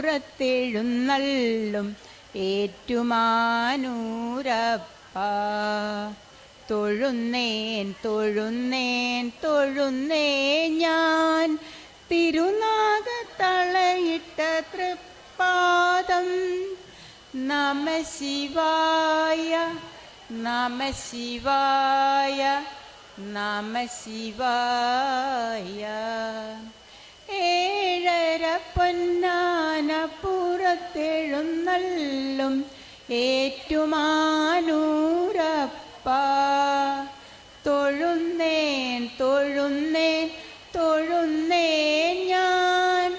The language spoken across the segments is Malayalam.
പുറത്തെഴുന്നള്ളും ഏറ്റുമാനൂരപ്പ. തൊഴുന്നേൻ തൊഴുന്നേൻ തൊഴുന്നേ ഞാൻ തിരുനാഗത്തളയിട്ട തൃപ്പാദം. നമ ശിവായ നമ ശിവായ നമ ശിവായ. ഏഴര പൊന്നാന പുറത്തെഴുന്നള്ളും ഏറ്റുമാനൂരപ്പ. തൊഴുന്നേൻ തൊഴുന്നേൻ തൊഴുന്നേൻ ഞാൻ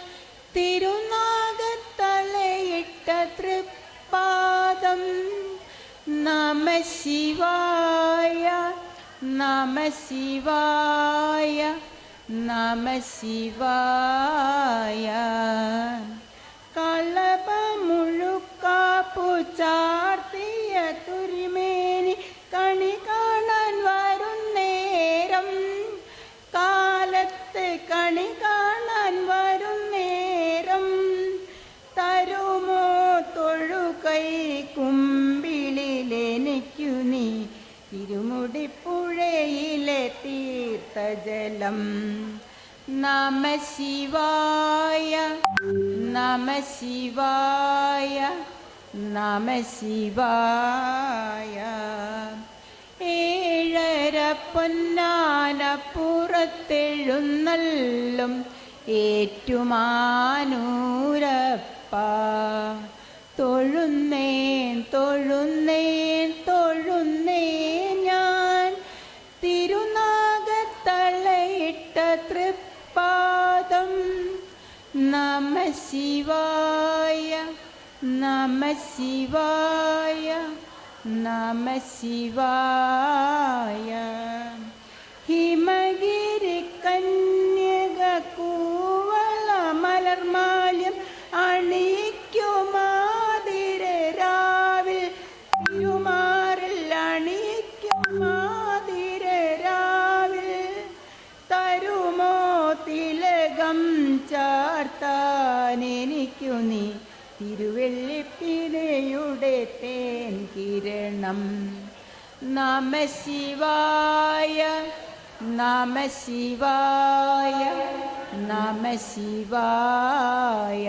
തിരുനാഗത്തളയിട്ട തൃപ്പാദം. നമ ശിവായ നമ ശിവായ നമ ശിവായ. കളപമുഴുക്കാപ്പു ചാർത്തിയ തുരിമേനി കണി കാണാൻ വരുന്നേരം. കാലത്ത് കണി കാണാൻ വരുന്നേരം തരുമോ തൊഴുകൈ കുമ്പിളിലെനിക്കു നീ തിരുമുടിപ്പുഴയിലെ തീർത്ഥജലം. നമ ശിവായ നമ ശിവായ നമ ശിവായ. ഏഴര പൊന്നാന പുറത്തെഴുന്നള്ളും ഏറ്റുമാനൂരപ്പ. തൊഴുന്നേൻ തൊഴുന്നേൻ തൊഴുന്നേൻ ഞാൻ തിരുനാഗത്തളയിട്ട തൃപ്പാദം. നമ ശിവായ നമ ശിവായ നമ ശിവായ. ഹിമഗിരി കന്യക കൂവള മലർമാല്യം അണിക്കുമാതിരാവിൽ തിരുമാറിൽ അണിക്കുമാതിരാവിൽ തരുമോ തിലകം ചാർത്താൻ എനിക്കു നീ തിരുവെള്ളിപ്പിലയുടെ തേൻ കിരണം. നമ ശിവായ നമ ശിവായ നമ ശിവായ.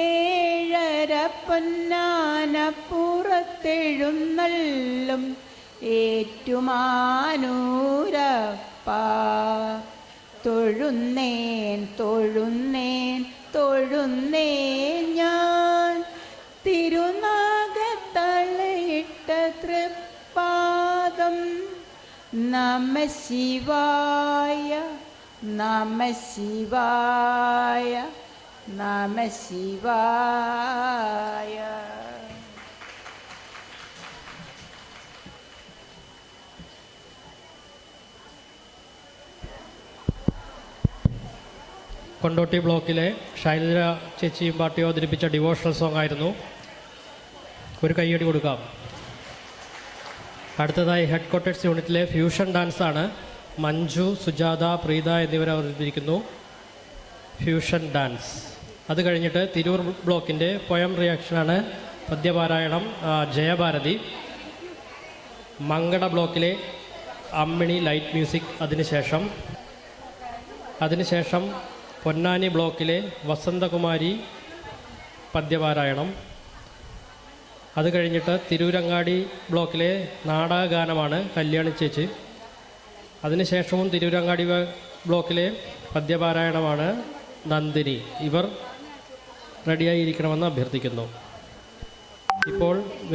ഏഴര പൊന്നാന പുറത്തെഴുന്നള്ളും ഏറ്റുമാനൂരപ്പ. തൊഴുന്നേൻ തൊഴുന്നേൻ തൊഴുന്നേൻ ഞാൻ തിരുനാഗത്തളയിട്ട തൃപ്പാദം. നമ ശിവായ നമ ശിവായ നമ ശിവായ. കൊണ്ടോട്ടി ബ്ലോക്കിലെ ശൈലജ ചേച്ചിയും പാർട്ടി അവതരിപ്പിച്ച ഡിവോഷണൽ സോങ് ആയിരുന്നു. ഒരു കയ്യടി കൊടുക്കാം. അടുത്തതായി ഹെഡ് ക്വാർട്ടേഴ്സ് യൂണിറ്റിലെ ഫ്യൂഷൻ ഡാൻസാണ്. മഞ്ജു, സുജാത, പ്രീത എന്നിവർ അവതരിപ്പിക്കുന്നു ഫ്യൂഷൻ ഡാൻസ്. അത് കഴിഞ്ഞിട്ട് തിരൂർ ബ്ലോക്കിൻ്റെ പൊയം റിയാക്ഷനാണ്. പദ്യപാരായണം ജയഭാരതി. മങ്കട ബ്ലോക്കിലെ അമ്മിണി ലൈറ്റ് മ്യൂസിക്. അതിനുശേഷം പൊന്നാനി ബ്ലോക്കിലെ വസന്തകുമാരി പദ്യപാരായണം. അത് കഴിഞ്ഞിട്ട് തിരൂരങ്ങാടി ബ്ലോക്കിലെ നാടകഗാനമാണ് കല്യാണി ചേച്ചി. അതിനുശേഷവും തിരൂരങ്ങാടി ബ്ലോക്കിലെ പദ്യപാരായണമാണ് നന്ദിനി. ഇവർ റെഡിയായിരിക്കണമെന്ന് അഭ്യർത്ഥിക്കുന്നു. ഇപ്പോൾ